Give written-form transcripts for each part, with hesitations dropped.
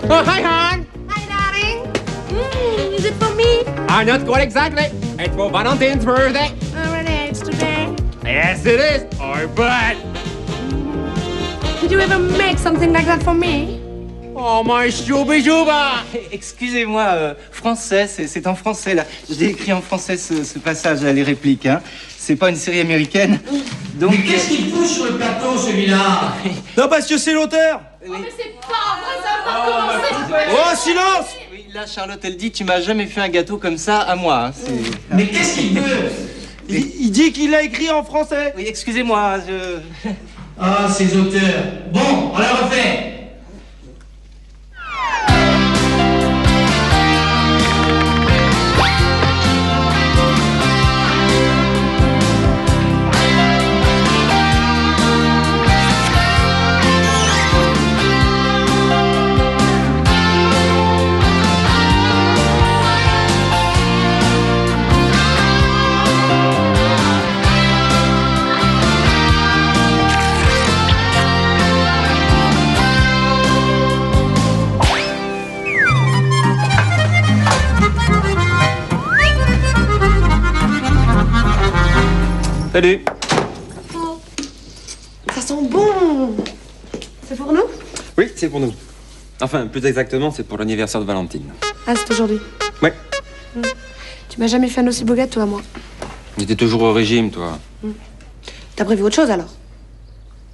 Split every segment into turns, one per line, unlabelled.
Oh, hi, hon.
Hi, darling. Is it for me?
Not quite exactly. It's for Valentine's birthday.
Oh, really? It's today.
Yes, it is. I bet.
Did you ever make something like that for me?
Oh, my choubi-chouba.
Excusez-moi, français, c'est en français, là. J'ai écrit en français ce passage, là, les répliques, hein. C'est pas une série américaine, donc...
Mais qu'est-ce qu'il fout sur le plateau, celui-là?
Non, parce que c'est l'auteur.
Oh, mais c'est pas vrai, ça va pas commencer.
Oh, silence!
Oui, là, Charlotte, elle dit, tu m'as jamais fait un gâteau comme ça à moi, hein.
Mais qu'est-ce qu'il veut?
Il dit qu'il l'a écrit en français.
Oui, excusez-moi, je...
Ah, ces auteurs. Bon, on la refait.
Salut.
Oh. Ça sent bon. C'est pour nous?
Oui, c'est pour nous. Enfin, plus exactement, c'est pour l'anniversaire de Valentine.
Ah, c'est aujourd'hui.
Ouais.
Tu m'as jamais fait un aussi beau gâteau à moi.
J'étais toujours au régime, toi.
T'as prévu autre chose alors?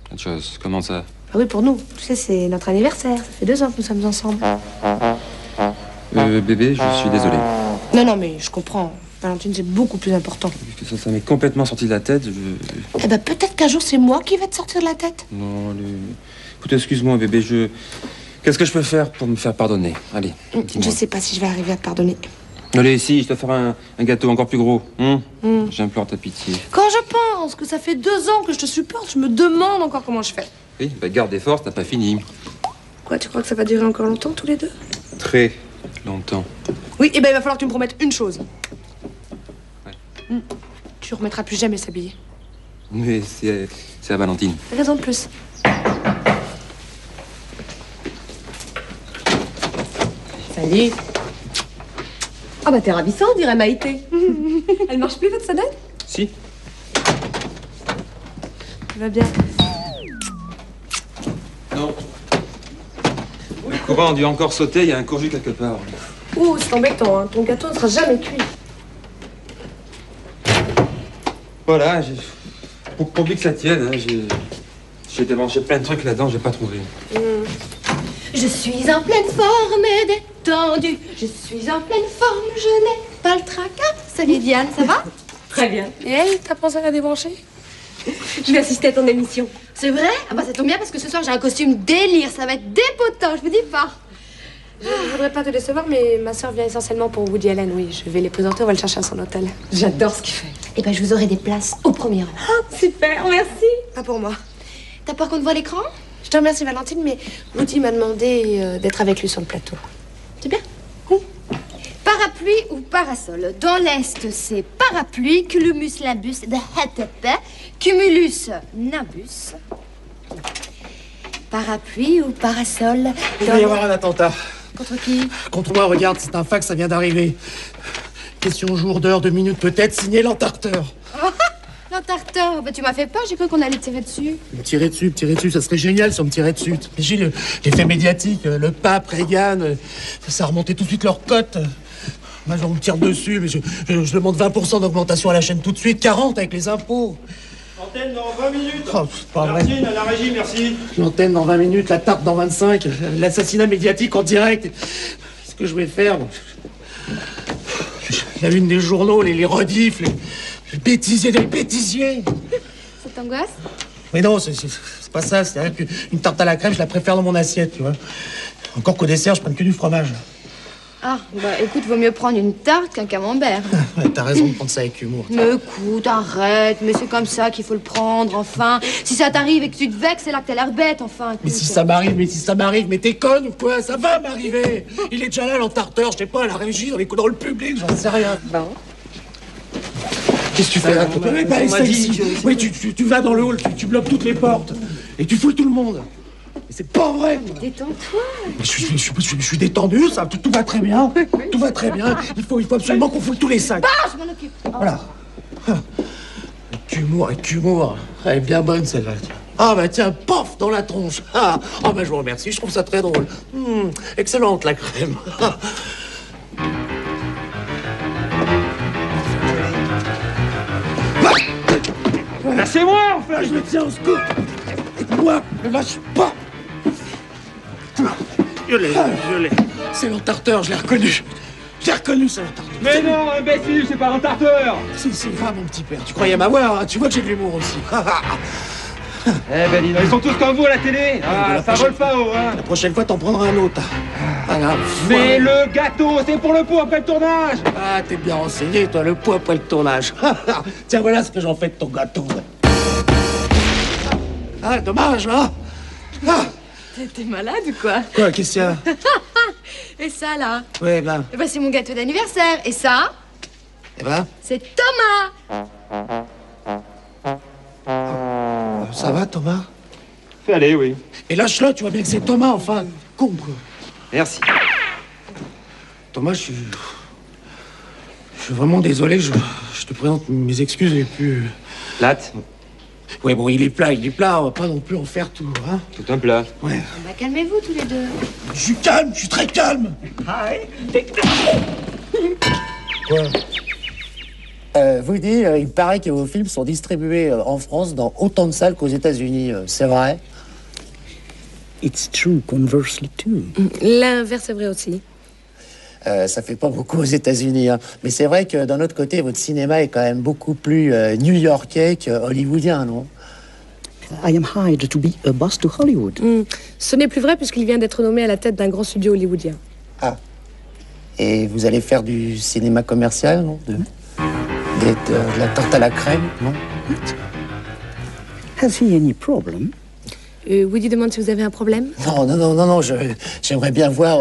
Autre chose, comment ça?
Ah oui, pour nous. Tu sais, c'est notre anniversaire. Ça fait 2 ans que nous sommes ensemble.
Bébé, je suis désolé.
Non, non, mais je comprends. Valentine, c'est beaucoup plus important.
Ça m'est complètement sorti de la tête.
Eh ben, peut-être qu'un jour, c'est moi qui vais te sortir de la tête.
Non, allez. Écoute, excuse-moi, bébé, Qu'est-ce que je peux faire pour me faire pardonner? Allez,
Je sais pas si je vais arriver à te pardonner.
Allez, si, je te ferai un gâteau encore plus gros. J'implore ta pitié.
Quand je pense que ça fait 2 ans que je te supporte, je me demande encore comment je fais.
Oui, bah garde des forces, t'as pas fini.
Quoi, tu crois que ça va durer encore longtemps, tous les deux?
Très longtemps.
Oui, et ben il va falloir que tu me promettes une chose. Tu remettras plus jamais s'habiller.
Mais c'est à Valentine.
Raison de plus. Salut. Ah bah t'es ravissant, dirait Maïté. Elle marche plus votre sonnette?
Si.
Tu vas bien?
Non. Le courant a dû encore sauter, il y a un courju quelque part.
Ouh, c'est embêtant, hein. Ton gâteau ne sera jamais cuit.
Voilà, pourvu que ça tienne, hein, j'ai débranché plein de trucs là-dedans, j'ai pas trouvé.
Je suis en pleine forme et détendue. Je suis en pleine forme, je n'ai pas le tracas. Salut Diane, ça va?
Très bien.
Et elle, t'as pensé à la débrancher?
Je vais assister à ton émission.
C'est vrai? Ah bah ça tombe bien parce que ce soir j'ai un costume délire, ça va être dépotant, je vous dis pas. Je voudrais pas te décevoir, mais ma soeur vient essentiellement pour Woody Allen, oui. Je vais les présenter, on va le chercher à son hôtel.
J'adore ce qu'il fait.
Eh ben je vous aurai des places au premier rang.
Oh, super, merci.
Pas pour moi. T'as peur qu'on te voit à l'écran? Je te remercie Valentine, mais Woody m'a demandé d'être avec lui sur le plateau. C'est bien?
Parapluie ou parasol? Dans l'Est, c'est parapluie, cumumus limbus de Hetep, cumulus nimbus. Parapluie ou parasol?
Il va y avoir un attentat.
Contre qui?
Contre moi, regarde, c'est un fax, ça vient d'arriver. Question jour, d'heure, de minute peut-être, signé l'entarteur.
L'entarteur, bah, tu m'as fait peur, j'ai cru qu'on allait tirer dessus.
Me tirer dessus, ça serait génial si on me tirait dessus. Mais j'ai l'effet médiatique, le pape, Reagan, ça a remonté tout de suite leur cote. Moi, on me tire dessus, mais je demande 20% d'augmentation à la chaîne tout de suite, 40 avec les impôts.
Antenne dans 20 minutes.
Oh, c'est pas vrai.
Martine, à la régie, merci.
L'antenne dans 20 minutes, la tarte dans 25, l'assassinat médiatique en direct. Qu'est-ce que je vais faire? La une des journaux, les rediffs, les bêtisiers des bêtisiers.
Ça t'angoisse?
Mais non, c'est pas ça. C'est-à-dire qu'une tarte à la crème, je la préfère dans mon assiette, tu vois. Encore qu'au dessert, je prenne que du fromage.
Ah, bah écoute, vaut mieux prendre une tarte qu'un camembert.
Ouais, t'as raison de prendre ça avec humour.
Mais écoute, arrête, mais c'est comme ça qu'il faut le prendre, enfin. Si ça t'arrive et que tu te vexes, c'est là que t'as l'air bête, enfin. Écoute.
Mais si ça m'arrive, mais t'es conne ou quoi? Ça va m'arriver. Il est déjà là, l'entarteur, je sais pas, à la régie, dans le public, j'en sais rien.
Bon.
Qu'est-ce que tu fais là? Oui, tu vas dans le hall, tu bloques toutes les portes. Et tu fouilles tout le monde. C'est pas vrai.
Détends-toi.
Je suis détendu, ça, tout va très bien. Tout va très bien. Il faut absolument qu'on foule tous les sacs.
Bah, je m'en occupe.
Voilà. Avec humour. Elle est bien bonne, celle-là. Ah, bah tiens, pof, dans la tronche. Ah, bah je vous remercie, je trouve ça très drôle. Excellente, la crème.
Lâchez-moi, enfin.
Je le tiens au secours. Moi, ne lâche pas. Je l'ai. C'est l'entarteur, je l'ai reconnu. Je l'ai reconnu, c'est l'entarteur.
Mais non, imbécile, c'est pas un tarteur.
Si, va, mon petit père. Tu croyais m'avoir, hein. Tu vois que j'ai de l'humour aussi.
Eh ben, dis donc, ils sont tous comme vous à la télé. Ah, ça vole pas haut, hein.
La prochaine fois, t'en prendras un autre. Voilà.
Mais le gâteau, c'est pour le pot après le tournage.
Ah, t'es bien renseigné, toi, le pot après le tournage. Tiens, voilà ce que j'en fais de ton gâteau. Ah, dommage, là.
T'es malade ou quoi?
Quoi, qu'est-ce qu'il y a?
Et ça, là?
Ouais, ben.
Eh ben, c'est mon gâteau d'anniversaire. Et ça?
Eh ben.
C'est Thomas.
Ça va, Thomas?
Allez, oui.
Et lâche-le, tu vois bien que c'est Thomas, enfin. Con, quoi.
Merci.
Thomas, je suis vraiment désolé, je te présente mes excuses les plus...
Latte.
Ouais, bon, il est plat, on va pas non plus en faire tout, hein.
Tout un plat.
Ouais.
Bah, calmez-vous tous les deux.
Je suis calme, je suis très calme. Quoi?
Vous dites, il paraît que vos films sont distribués en France dans autant de salles qu'aux États-Unis. C'est vrai?
It's true, conversely too.
L'inverse est vrai aussi.
Ça fait pas beaucoup aux États-Unis, hein. Mais c'est vrai que d'un autre côté, votre cinéma est quand même beaucoup plus new-yorkais que hollywoodien, non?
I am hired to be a boss to Hollywood.
Ce n'est plus vrai puisqu'il vient d'être nommé à la tête d'un grand studio hollywoodien.
Ah. Et vous allez faire du cinéma commercial, non? De la tarte à la crème, non?
Has he any problem?
Woody demande si vous avez un problème?
Non, j'aimerais bien voir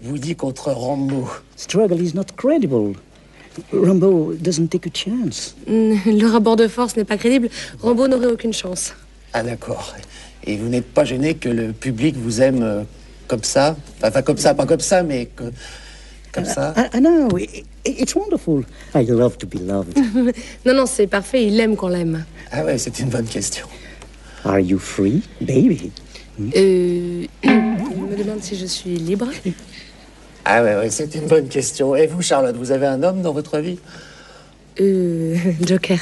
Woody contre Rambo.
Struggle is not credible. Rambo doesn't take a chance.
Le rapport de force n'est pas crédible. Rambo n'aurait aucune chance.
Ah, d'accord. Et vous n'êtes pas gêné que le public vous aime comme ça? Enfin, comme ça, pas comme ça, mais comme ça?
No, it's wonderful. I love to be loved.
Non, c'est parfait, il aime qu'on l'aime.
Ah ouais, c'est une bonne question.
Are you free, baby?
Il me demande si je suis libre.
Ah ouais, c'est une bonne question. Et vous, Charlotte, vous avez un homme dans votre vie?
Joker.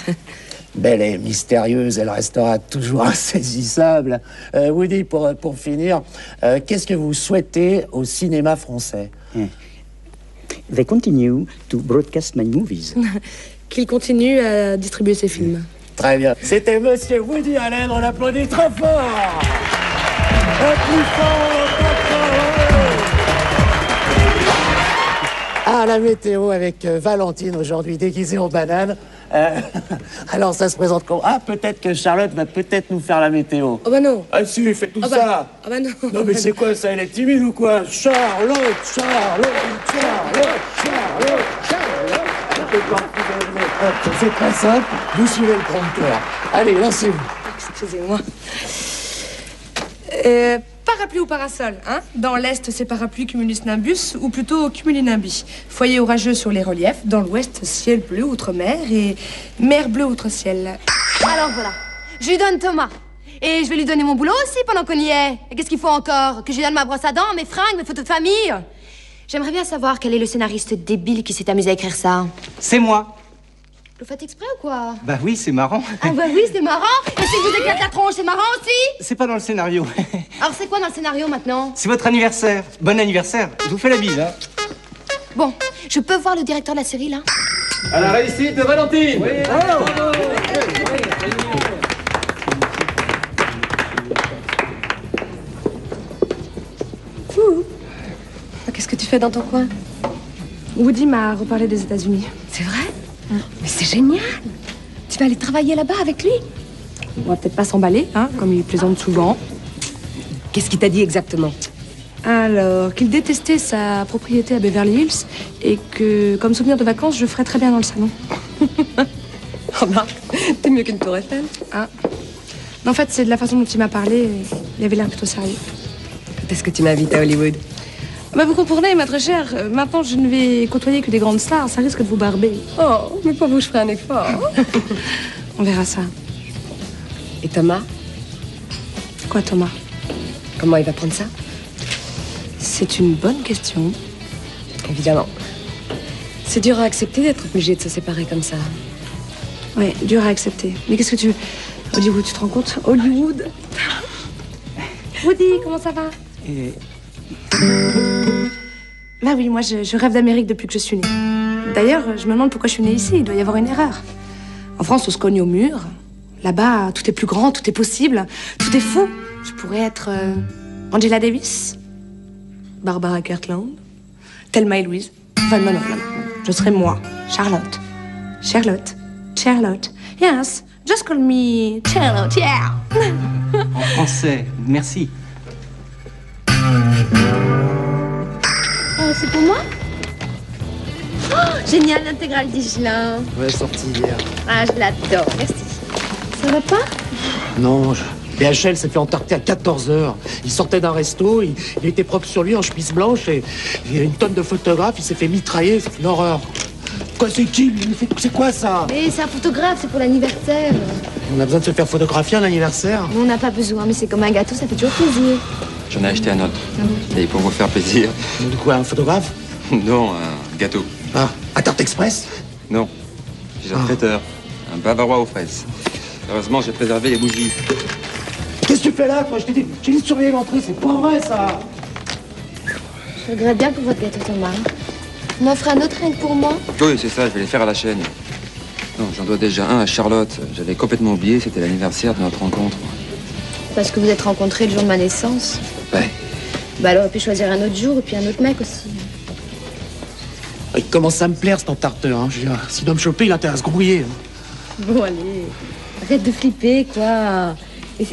Belle et mystérieuse, elle restera toujours insaisissable. Woody, pour finir, qu'est-ce que vous souhaitez au cinéma français?
They continue to broadcast my movies.
Qu'il continue à distribuer ses films.
Très bien. C'était Monsieur Woody Allen, on l'applaudit très fort. Plus fort, Ah, la météo avec Valentine aujourd'hui déguisée en banane. Alors ça se présente comment? Ah, peut-être que Charlotte va peut-être nous faire la météo.
Oh bah non.
Ah si, fais tout ça.
Ah bah non.
Non mais c'est quoi ça? Elle est timide ou quoi? Charlotte. C'est très simple, vous suivez le prompteur. Allez, lancez-vous.
Excusez-moi. Parapluie ou parasol, hein? Dans l'Est, c'est parapluie cumulus nimbus, ou plutôt cumulinimbus. Foyer orageux sur les reliefs. Dans l'Ouest, ciel bleu outre-mer et mer bleue outre-ciel.
Alors voilà, je lui donne Thomas. Et je vais lui donner mon boulot aussi pendant qu'on y est. Et qu'est-ce qu'il faut encore? Que je lui donne ma brosse à dents, mes fringues, mes photos de famille? J'aimerais bien savoir quel est le scénariste débile qui s'est amusé à écrire ça.
C'est moi.
Vous faites exprès ou quoi?
Bah oui, c'est marrant.
Ah bah oui, c'est marrant. Et si je vous éclate la tronche, c'est marrant aussi?
C'est pas dans le scénario.
Alors c'est quoi dans le scénario maintenant?
C'est votre anniversaire. Bon anniversaire. Je vous fais la bise, hein.
Bon, je peux voir le directeur de la série, là?
À la réussite de Valentine. Oui.
Qu'est-ce que tu fais dans ton coin? Woody m'a reparlé des États-Unis.
C'est vrai? Mais c'est génial. Tu vas aller travailler là-bas avec lui?
On va peut-être pas s'emballer, hein, comme il plaisante souvent.
Qu'est-ce qu'il t'a dit exactement?
Alors, qu'il détestait sa propriété à Beverly Hills et que, comme souvenir de vacances, je ferais très bien dans le salon.
Remarque, t'es mieux qu'une tour Eiffel.
Ah. En fait, c'est de la façon dont il m'a parlé. Il avait l'air plutôt sérieux.
Quand est-ce que tu m'invites à Hollywood?
Bah vous comprenez, ma très chère, maintenant je ne vais côtoyer que des grandes stars, ça risque de vous barber.
Oh, mais pour vous, je ferai un effort.
On verra ça.
Et Thomas?
Quoi, Thomas?
Comment il va prendre ça?
C'est une bonne question.
Évidemment. C'est dur à accepter d'être obligé de se séparer comme ça.
Ouais, dur à accepter. Mais qu'est-ce que tu veux? Hollywood, tu te rends compte? Hollywood. Woody, comment ça va? Bah oui, moi je rêve d'Amérique depuis que je suis née. D'ailleurs, je me demande pourquoi je suis née ici. Il doit y avoir une erreur. En France, on se cogne au mur. Là-bas, tout est plus grand, tout est possible, tout est fou. Je pourrais être Angela Davis, Barbara Cartland, Thelma et Louise. Enfin, non. Je serais moi, Charlotte. Charlotte. Yes, just call me Charlotte, yeah.
En français, merci.
Oh, c'est pour moi? Oh, génial, l'intégrale d'Higelin.
Ouais, sorti hier.
Ah, je l'adore, merci. Ça va pas?
Non, DHL s'est fait entarter à 14h. Il sortait d'un resto, il était propre sur lui en chemise blanche et il y a une tonne de photographes, il s'est fait mitrailler, c'est une horreur. Quoi, c'est qui? C'est quoi ça?
Mais c'est un photographe, c'est pour l'anniversaire.
On a besoin de se faire photographier à l'anniversaire?
On n'a pas besoin, mais c'est comme un gâteau, ça fait toujours plaisir.
J'en ai acheté un autre. Et pour vous faire plaisir.
De quoi, un photographe?
Non, un gâteau.
Ah, à Tarte Express?
Non. J'ai un traiteur. Un bavarois aux fraises. Heureusement, j'ai préservé les bougies.
Qu'est-ce que tu fais là, toi? J'ai dit de surveiller l'entrée, c'est pas vrai, ça!
Je regrette bien pour votre gâteau, Thomas. On en fera un autre rien que pour moi?
Oui, c'est ça, je vais les faire à la chaîne. Non, j'en dois déjà un à Charlotte. J'avais complètement oublié, c'était l'anniversaire de notre rencontre.
Parce que vous êtes rencontrés le jour de ma naissance.
Ouais.
Bah alors, on peut choisir un autre jour et puis un autre mec aussi.
Il commence à me plaire, cet entarteur. Hein. S'il doit me choper, il a intérêt à se grouiller. Hein.
Bon, allez. Arrête de flipper, quoi. Et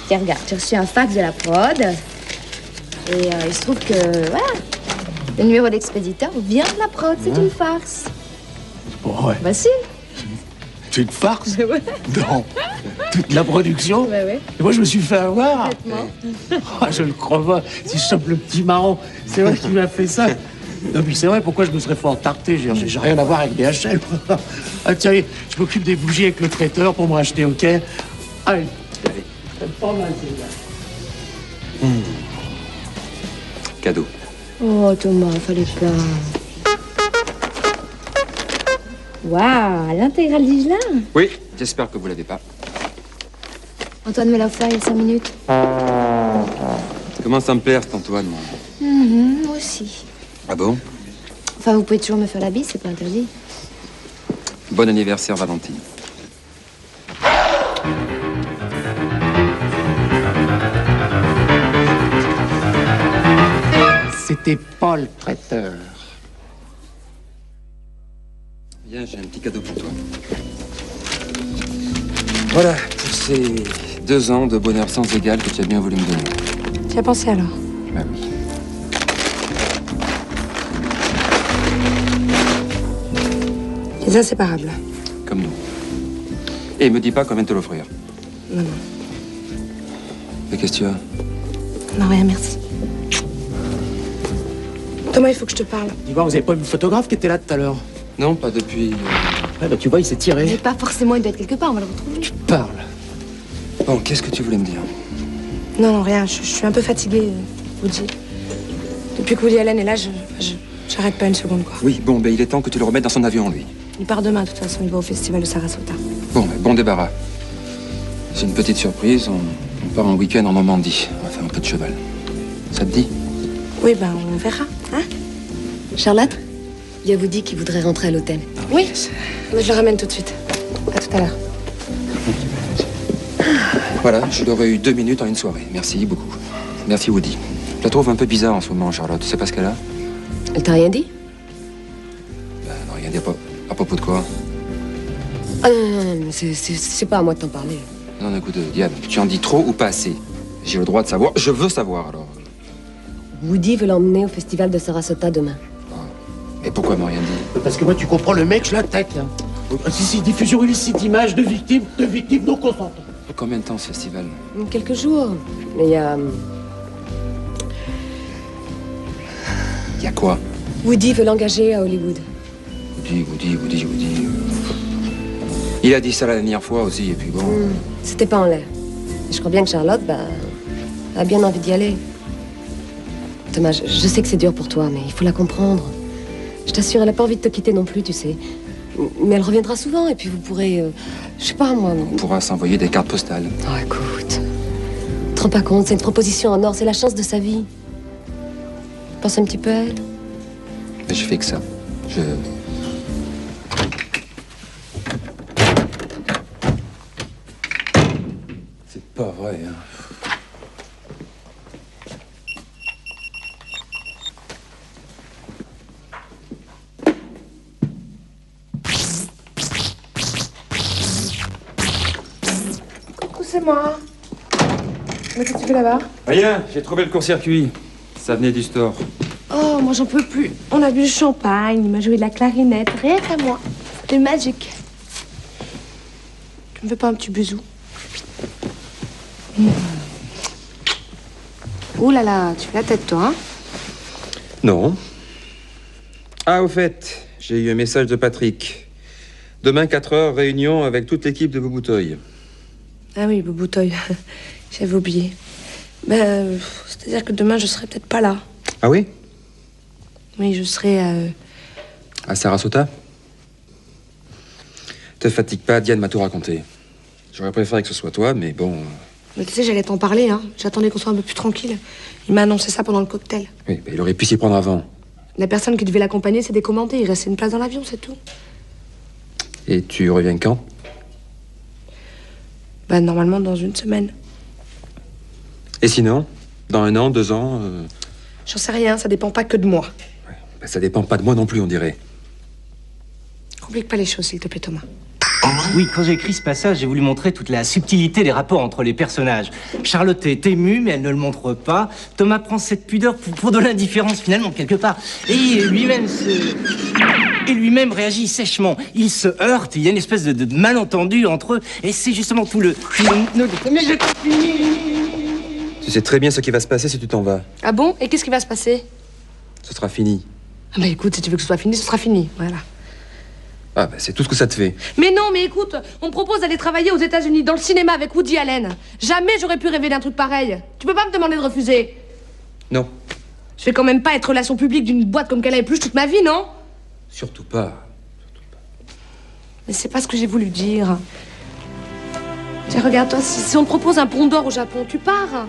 tiens, regarde, j'ai reçu un fax de la prod. Et il se trouve que, voilà, le numéro d'expéditeur vient de la prod. C'est une farce.
Bon, ouais.
Bah si.
C'est une farce?
Ouais.
Non. Toute la production?
Ouais.
Et moi, je me suis fait avoir.
Complètement.
Ah, je le crois pas. Si je chope le petit marron, c'est vrai qu'il m'a fait ça. Non, puis c'est vrai, pourquoi je me serais fait entarter? J'ai rien à voir avec DHL. Ah, tiens, je m'occupe des bougies avec le traiteur pour me racheter, ok? Allez. C'est pas mal, c'est bien.
Cadeau.
Oh, Thomas, fallait pas. Waouh, l'intégrale d'Higelin.
Oui, j'espère que vous l'avez pas.
Antoine me l'a offert il y a 5 minutes.
Comment ça me plaire, cet Antoine, moi?
Moi aussi.
Ah bon?
Enfin, vous pouvez toujours me faire la bise, c'est pas interdit.
Bon anniversaire, Valentine.
C'était pas le traiteur.
Viens, j'ai un petit cadeau pour toi. Voilà, pour ces 2 ans de bonheur sans égal que tu as bien voulu me donner.
Tu as pensé alors?
Bah oui.
Les inséparables.
Comme nous. Et me dis pas qu'on vient de te l'offrir.
Non.
Mais qu'est-ce que tu as?
Non, rien, merci. Thomas, il faut que je te parle.
Dis-moi, vous avez pas vu le photographe qui était là tout à l'heure?
Non, pas depuis...
Ouais, bah tu vois, il s'est tiré.
Mais pas forcément, il doit être quelque part, on va le retrouver.
Tu parles.
Bon, qu'est-ce que tu voulais me dire?
Non, rien, je suis un peu fatiguée, Woody. Depuis que Woody Allen est là, j'arrête pas une seconde, quoi.
Oui, bon, ben il est temps que tu le remettes dans son avion, lui.
Il part demain, de toute façon, il va au festival de Sarasota.
Bon, ben, bon débarras. C'est une petite surprise, on part en week-end en Normandie. On va faire un peu de cheval. Ça te dit?
Oui, ben, on verra, hein?
Charlotte, il y a Woody qui voudrait rentrer à l'hôtel.
Oui, mais je le ramène tout de suite. À tout à l'heure.
Voilà, je l'aurais eu 2 minutes en une soirée. Merci beaucoup. Merci, Woody. Je la trouve un peu bizarre en ce moment, Charlotte. Tu sais pas ce qu'elle a?
Elle t'a rien dit?
Ben, non, rien dit à propos de quoi?
Non, c'est pas à moi de t'en parler.
Non, écoute, Diane, tu en dis trop ou pas assez? J'ai le droit de savoir. Je veux savoir, alors.
Woody veut l'emmener au festival de Sarasota demain.
Et pourquoi m'a rien dit?
Parce que moi, tu comprends, le mec, je l'attaque. Hein. Si, diffusion illicite d'images de victimes non consentantes.
Combien de temps, ce festival?
Quelques jours. Mais il y a
Y a quoi?
Woody veut l'engager à Hollywood.
Woody. Il a dit ça la dernière fois aussi, et puis bon...
C'était pas en l'air. Et je crois bien que Charlotte, a bien envie d'y aller. Thomas, je sais que c'est dur pour toi, mais il faut la comprendre. Je t'assure, elle a pas envie de te quitter non plus, tu sais. Mais elle reviendra souvent, et puis vous pourrez... je sais pas, moi...
On pourra s'envoyer des cartes postales.
Oh, écoute... Tu te rends pas compte, c'est une proposition en or, c'est la chance de sa vie. Pense un petit peu à elle.
Mais je fais que ça. C'est pas vrai, hein.
Coucou, c'est moi. Mais qu'est-ce que tu fais là-bas?
Rien, j'ai trouvé le court-circuit. Ça venait du store.
Oh, moi j'en peux plus. On a bu le champagne, il m'a joué de la clarinette, rien qu'à moi. C'était magique. Tu me fais pas un petit bisou? Ouh là là, tu fais la tête, toi, hein?
Non. Ah, au fait, j'ai eu un message de Patrick. Demain, 4h, réunion avec toute l'équipe de Bouboutoy.
Ah oui, Bouboutoy. J'avais oublié. Ben, c'est-à-dire que demain, je serai peut-être pas là.
Ah oui?
Oui, je serai
à Sarasota? Te fatigue pas, Diane m'a tout raconté. J'aurais préféré que ce soit toi, mais bon...
Mais tu sais, j'allais t'en parler, hein. J'attendais qu'on soit un peu plus tranquille. Il m'a annoncé ça pendant le cocktail.
Oui, mais il aurait pu s'y prendre avant.
La personne qui devait l'accompagner s'est décommandée. Il restait une place dans l'avion, c'est tout.
Et tu reviens quand?
Ben, normalement, dans une semaine.
Et sinon? Dans 1 an, 2 ans
J'en sais rien, ça dépend pas que de moi.
Ouais. Ben, ça dépend pas de moi non plus, on dirait.
Complique pas les choses, s'il te plaît, Thomas.
Oui, quand j'ai écrit ce passage, j'ai voulu montrer toute la subtilité des rapports entre les personnages. Charlotte est émue, mais elle ne le montre pas. Thomas prend cette pudeur pour de l'indifférence, finalement, quelque part. Et lui-même réagit sèchement. Ils se heurtent, il y a une espèce de malentendu entre eux. Et c'est justement tout le... Mais je continue.
Tu sais très bien ce qui va se passer si tu t'en vas.
Ah bon? Et qu'est-ce qui va se passer?
Ce sera fini.
Ah bah écoute, si tu veux que ce soit fini, ce sera fini. Voilà.
Ah, ben c'est tout ce que ça te fait.
Mais non, mais écoute, on me propose d'aller travailler aux États-Unis, dans le cinéma, avec Woody Allen. Jamais j'aurais pu rêver d'un truc pareil. Tu peux pas me demander de refuser.
Non.
Je vais quand même pas être relation publique d'une boîte comme Canal+ toute ma vie, non?
Surtout pas.
Mais c'est pas ce que j'ai voulu dire. Tiens, regarde-toi, si on te propose un pont d'or au Japon, tu pars.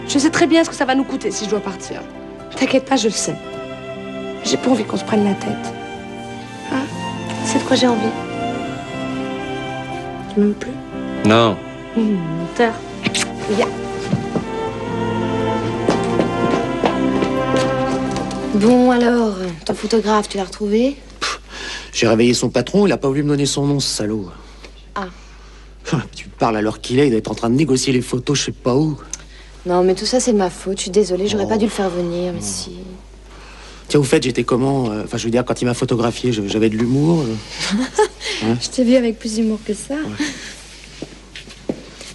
Je sais très bien ce que ça va nous coûter si je dois partir. T'inquiète pas, je le sais. J'ai pas envie qu'on se prenne la tête. Hein? C'est de quoi j'ai envie. Tu m'aimes plus?
Non.
Menteur. Viens.
Bon, alors, ton photographe, tu l'as retrouvé?
J'ai réveillé son patron, il a pas voulu me donner son nom, ce salaud.
Ah.
Tu parles à l'heure qu'il est, il doit être en train de négocier les photos, je sais pas où.
Non, mais tout ça, c'est de ma faute. Je suis désolée, j'aurais pas dû le faire venir, mais si...
Tiens, au fait, j'étais comment? Enfin, je veux dire, quand il m'a photographié, j'avais de l'humour.
Hein? Je t'ai vu avec plus d'humour que ça. Ouais.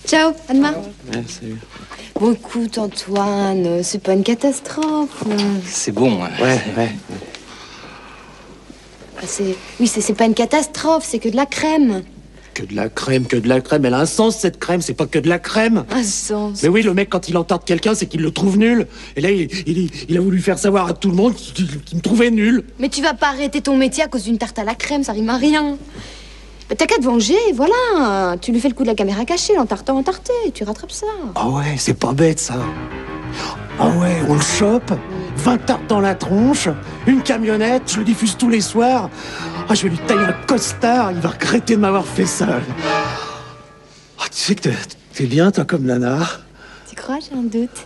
Ciao, à demain.
Ouais, salut.
Bon, écoute, Antoine, c'est pas une catastrophe.
C'est bon, hein.
Ouais.
Oui, c'est pas une catastrophe, c'est que de la crème.
Que de la crème. Elle a un sens, cette crème, c'est pas que de la crème.
Un sens.
Mais oui, le mec, quand il entend quelqu'un, c'est qu'il le trouve nul. Et là, il a voulu faire savoir à tout le monde qu'il me trouvait nul.
Mais tu vas pas arrêter ton métier à cause d'une tarte à la crème, ça rime à rien. Bah, t'as qu'à te venger, voilà. Tu lui fais le coup de la caméra cachée, l'entartant, entarté, et tu rattrapes ça.
Ah ouais, c'est pas bête, ça. Ah ouais, on le chope, 20 tartes dans la tronche, une camionnette, je le diffuse tous les soirs. Ah, je vais lui tailler un costard, il va regretter de m'avoir fait ça. Ah, tu sais que t'es bien, toi, comme nana.
Tu crois, j'ai un doute.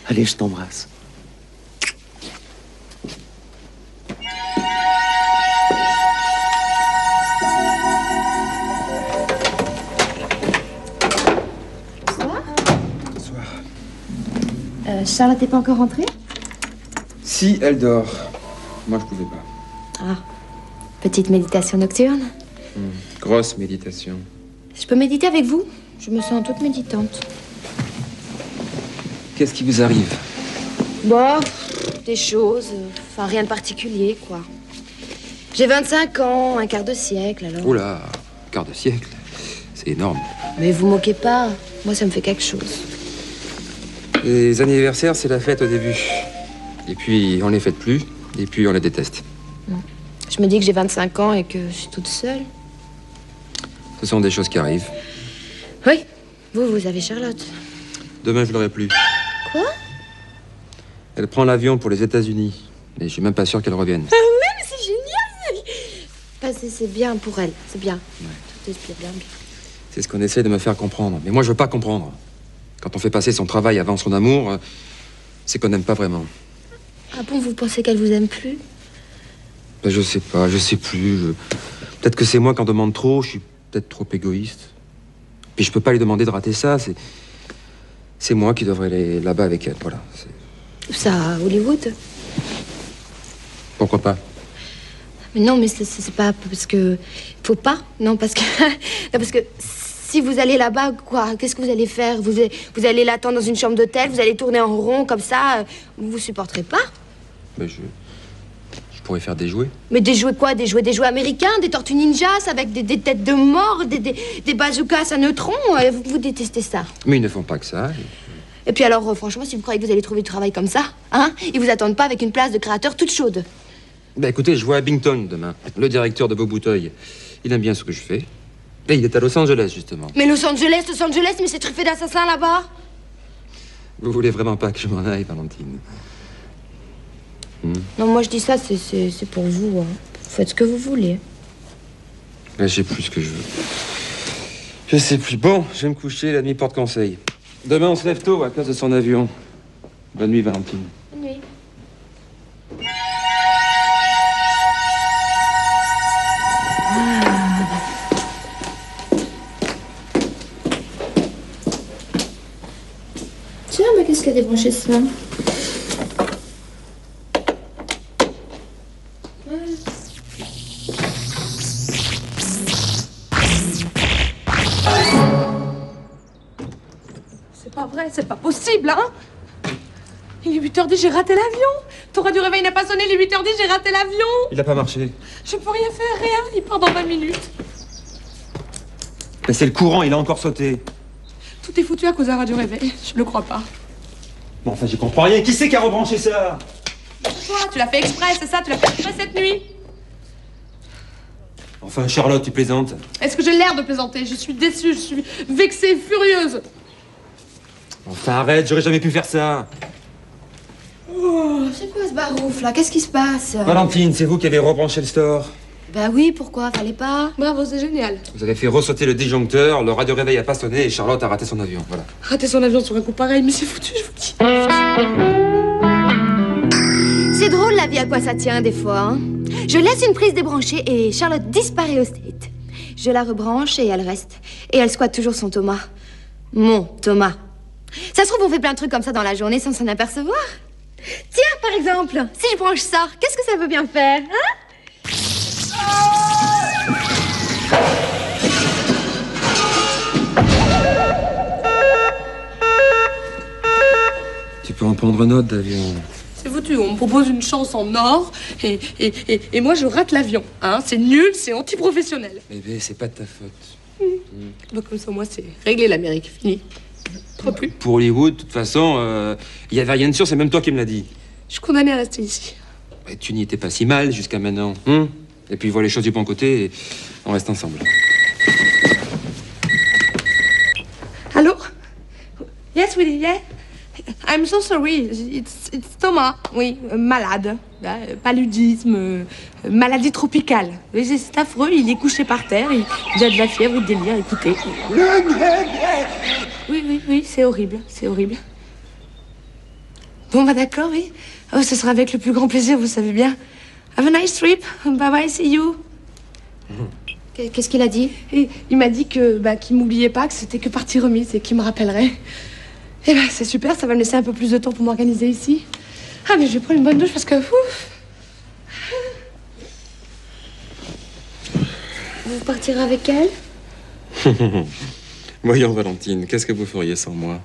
Allez, je t'embrasse.
Charlotte n'est pas encore rentrée?
Si, elle dort. Moi, je pouvais pas.
Ah, petite méditation nocturne?
Grosse méditation.
Je peux méditer avec vous? Je me sens toute méditante.
Qu'est-ce qui vous arrive?
Bon, des choses. Enfin, rien de particulier, quoi. J'ai 25 ans, un quart de siècle, alors.
Oula, quart de siècle. C'est énorme.
Mais vous moquez pas. Moi, ça me fait quelque chose.
Les anniversaires, c'est la fête au début. Et puis, on les fête plus. Et puis, on les déteste.
Je me dis que j'ai 25 ans et que je suis toute seule.
Ce sont des choses qui arrivent.
Oui, vous avez Charlotte.
Demain, je l'aurai plus.
Quoi?
Elle prend l'avion pour les États-Unis. Mais je suis même pas sûr qu'elle revienne.
Ah oui, mais c'est génial! Bah, c'est bien pour elle, c'est bien.
Ouais.
Tout est bien.
C'est ce qu'on essaie de me faire comprendre. Mais moi, je veux pas comprendre. Quand on fait passer son travail avant son amour, c'est qu'on n'aime pas vraiment.
Ah bon, vous pensez qu'elle vous aime plus?
Ben, je sais pas, je sais plus. Peut-être que c'est moi qui en demande trop, je suis peut-être trop égoïste. Puis je peux pas lui demander de rater ça, c'est moi qui devrais aller là-bas avec elle, voilà.
Ça, à Hollywood?
Pourquoi pas?
Mais non, mais c'est pas parce que... Faut pas, non, parce que... non, parce que si vous allez là-bas, quoi, qu'est-ce que vous allez faire? Vous allez l'attendre dans une chambre d'hôtel, vous allez tourner en rond comme ça, vous supporterez pas?
Ben, je pourrais faire des jouets.
Mais des jouets quoi? Des jouets américains, des tortues ninjas avec des têtes de mort, des bazookas à neutrons. Vous détestez ça.
Mais ils ne font pas que ça.
Et puis alors, franchement, si vous croyez que vous allez trouver du travail comme ça, hein, ils vous attendent pas avec une place de créateur toute chaude.
Ben écoutez, je vois Abington demain, le directeur de Beau Bouteuil. Il aime bien ce que je fais. Et il est à Los Angeles, justement.
Mais Los Angeles, mais c'est truffé d'assassins là-bas.
Vous voulez vraiment pas que je m'en aille, Valentine?
Non, moi je dis ça, c'est pour vous. Hein. Faites ce que vous voulez.
Ben, je sais plus ce que je veux. Je sais plus. Bon, je vais me coucher, la nuit porte conseil. Demain, on se lève tôt à cause de son avion. Bonne nuit, Valentine.
Bonne nuit. Tiens, mais qu'est-ce qu'a débranché ça?
C'est pas vrai, c'est pas possible, hein? Il est 8h10, j'ai raté l'avion. Ton radio réveil n'a pas sonné, il est 8h10, j'ai raté l'avion.
Il a pas marché.
Je peux rien faire, rien. Il part dans 20 minutes.
Ben, c'est le courant, il a encore sauté.
Tout est foutu à cause d'un radio réveil. Je le crois pas.
Bon, enfin, j'y comprends rien. Qui c'est qui a rebranché ça?
Toi, tu l'as fait exprès, c'est ça? Tu l'as fait exprès cette nuit?
Enfin, Charlotte, tu plaisantes?
Est-ce que j'ai l'air de plaisanter? Je suis déçue, je suis vexée, furieuse.
Enfin, arrête, j'aurais jamais pu faire ça.
Oh, c'est quoi ce barouf là? Qu'est-ce qui se passe?
Valentine, c'est vous qui avez rebranché le store.
Bah oui, pourquoi? Fallait pas?
Bravo, c'est génial.
Vous avez fait ressauter le disjoncteur, le radio réveil a pas sonné et Charlotte a raté son avion, voilà.
Rater son avion sur un coup pareil, mais c'est foutu, je vous dis.
C'est drôle la vie à quoi ça tient des fois, hein? Je laisse une prise débranchée et Charlotte disparaît au state. Je la rebranche et elle reste. Et elle squatte toujours son Thomas. Mon Thomas. Ça se trouve, on fait plein de trucs comme ça dans la journée sans s'en apercevoir. Tiens, par exemple, si je branche ça, qu'est-ce que ça veut bien faire, hein?
Tu peux en prendre note d'avion.
C'est foutu, on me propose une chance en or et moi je rate l'avion. Hein? C'est nul, c'est anti-professionnel.
Bébé, c'est pas de ta faute.
Bah, comme ça, moi, c'est réglé l'Amérique, fini. Trop plus.
Pour Hollywood, de toute façon, il y avait rien de sûr, c'est même toi qui me l'as dit.
Je suis condamnée à rester ici.
Ouais, tu n'y étais pas si mal jusqu'à maintenant. Et puis, vois les choses du bon côté et on reste ensemble.
Allô? Yes, sweetie, yeah? I'm so sorry. It's Thomas. Oui, malade. Paludisme, maladie tropicale. Oui, c'est affreux. Il est couché par terre. Il a de la fièvre, il délire. Écoutez. Oui, c'est horrible. C'est horrible. Bon, bah d'accord, oui. Oh, ce sera avec le plus grand plaisir, vous savez bien. Have a nice trip. Bye bye, see you.
Qu'est-ce qu'il a dit?
Et il m'a dit que qu'il m'oubliait pas, que c'était que partie remise et qu'il me rappellerait. Eh ben, c'est super, ça va me laisser un peu plus de temps pour m'organiser ici. Ah, mais je vais prendre une bonne douche parce que... Ouf.
Vous partirez avec elle?
Voyons, Valentine, qu'est-ce que vous feriez sans moi?